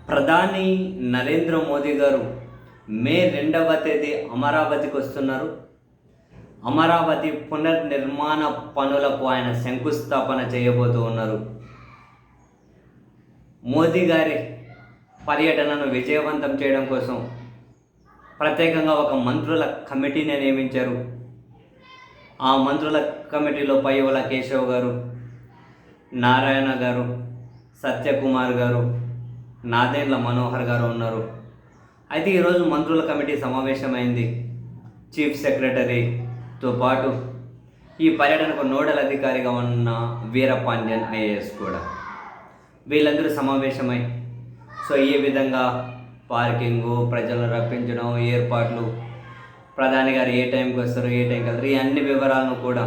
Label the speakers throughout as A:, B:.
A: ప్రధాని నరేంద్ర మోదీ గారు మే 2వ తేదీ అమరావతికి వస్తున్నారు. అమరావతి పునర్నిర్మాణ పనులకు ఆయన శంకుస్థాపన చేయబోతూ ఉన్నారు. మోదీ గారి పర్యటనను విజయవంతం చేయడం కోసం ప్రత్యేకంగా ఒక మంత్రుల కమిటీని నియమించారు. ఆ మంత్రుల కమిటీలో పయ్యవుల కేశవ్ గారు, నారాయణ గారు, సత్యకుమార్ గారు, నాదెండ్ల మనోహర్ గారు ఉన్నారు. అయితే ఈరోజు మంత్రుల కమిటీ సమావేశమైంది. చీఫ్ సెక్రటరీతో పాటు ఈ పర్యటనకు నోడల్ అధికారిగా ఉన్న వీరపాండ్యన్ ఐఏఎస్ కూడా, వీళ్ళందరూ సమావేశమై ఈ విధంగా పార్కింగు, ప్రజలను రప్పించడం, ఏర్పాట్లు, ప్రధాని గారు ఏ టైంకి వస్తారు, ఏ టైంకి వెళ్తారు, ఈ అన్ని వివరాలను కూడా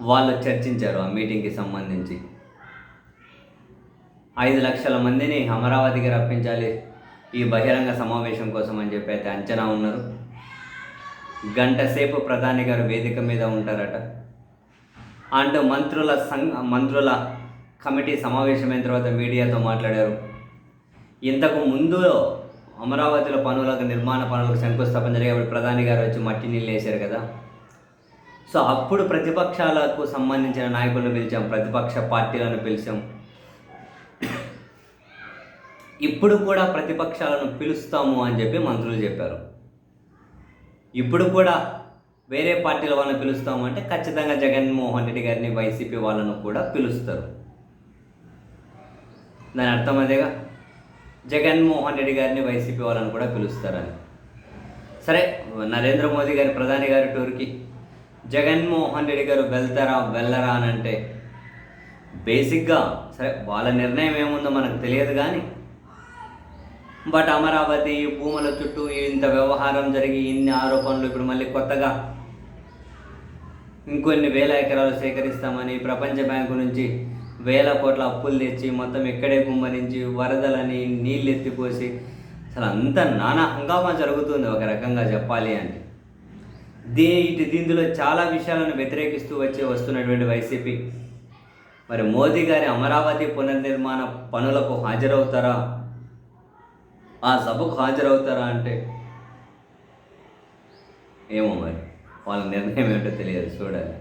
A: వాళ్ళు చర్చించారు. ఆ మీటింగ్కి సంబంధించి 5 లక్షల మందిని అమరావతికి రప్పించాలి ఈ బహిరంగ సమావేశం కోసం అని చెప్పి అయితే అంచనా ఉన్నారు. గంట సేపు ప్రధాని గారు వేదిక మీద ఉంటారట. అంటూ మంత్రుల కమిటీ సమావేశమైన తర్వాత మీడియాతో మాట్లాడారు. ఇంతకు ముందు అమరావతిలో నిర్మాణ పనులకు శంకుస్థాపన జరిగేప్పుడు ప్రధాని గారు వచ్చి మట్టి నీళ్ళు వేశారు కదా. అప్పుడు ప్రతిపక్షాలకు సంబంధించిన నాయకులను పిలిచాం, ప్రతిపక్ష పార్టీలను పిలిచాం. ఇప్పుడు కూడా ప్రతిపక్షాలను పిలుస్తాము అని చెప్పి మంత్రులు చెప్పారు. ఇప్పుడు కూడా వేరే పార్టీల వాళ్ళని పిలుస్తాము అంటే ఖచ్చితంగా జగన్మోహన్ రెడ్డి గారిని, వైసీపీ వాళ్ళను కూడా పిలుస్తారు. దాని అర్థం అదేగా, జగన్మోహన్ రెడ్డి గారిని, వైసీపీ వాళ్ళని కూడా పిలుస్తారని. సరే, నరేంద్ర మోదీ గారి, ప్రధాని గారి టూర్కి జగన్మోహన్ రెడ్డి గారు వెళ్ళరా అని అంటే బేసిక్గా సరే వాళ్ళ నిర్ణయం ఏముందో మనకు తెలియదు కానీ, బట్ అమరావతి భూముల చుట్టూ ఇంత వ్యవహారం జరిగి ఇన్ని ఆరోపణలు, ఇప్పుడు మళ్ళీ కొత్తగా ఇంకొన్ని వేల ఎకరాలు సేకరిస్తామని ప్రపంచ బ్యాంకు నుంచి వేల కోట్ల అప్పులు తెచ్చి మొత్తం ఇక్కడే కుమ్మరించి వరదలని నీళ్ళు ఎత్తిపోసి అసలు అంతా నానా హంగామా జరుగుతుంది ఒక రకంగా చెప్పాలి అంటే. దీనిలో చాలా విషయాలను వ్యతిరేకిస్తూ వస్తున్నటువంటి వైసీపీ మరి మోదీ గారి అమరావతి పునర్నిర్మాణ పనులకు హాజరవుతారా, ఆ సభకు హాజరవుతారా అంటే ఏమో, మరి వాళ్ళ నిర్ణయం ఏంటో తెలియదు, చూడాలి.